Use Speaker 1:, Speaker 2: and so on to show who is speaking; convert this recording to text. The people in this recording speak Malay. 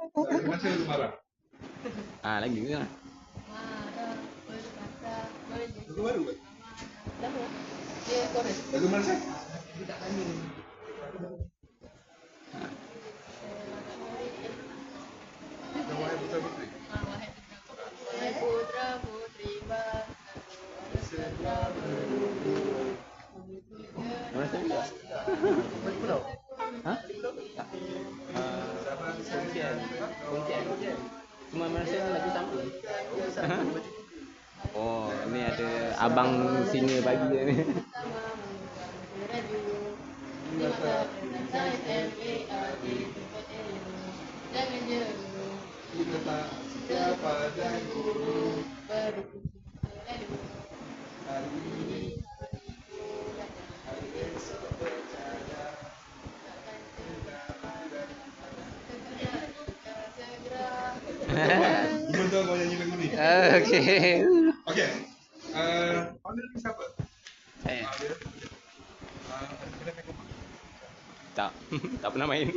Speaker 1: Masih lu marah?
Speaker 2: Ah, lagi ke?
Speaker 3: Marah, berkata,
Speaker 1: Lagu baru kan?
Speaker 3: tahu. Dia chorus.
Speaker 1: Lagu mana sih? Yang Wahai Putra Putri.
Speaker 3: Wahai putra putri bangsa, sejahtera berlindung.
Speaker 2: Mana sih? Hah? Tak. Kuncian. Cuma Malaysia lagi sama. Oh, ini ada abang singer bagi dia ni.
Speaker 3: Jangan jenuh,
Speaker 1: Kita tak setia pada guru. Hari ini, hari esok percaya. Gimana tuh kau nyanyi lagu ni?
Speaker 2: Okey.
Speaker 1: Okey. Owner ni siapa?
Speaker 2: Saya
Speaker 1: Dia. Kita main kompak.
Speaker 2: tak tak pernah main.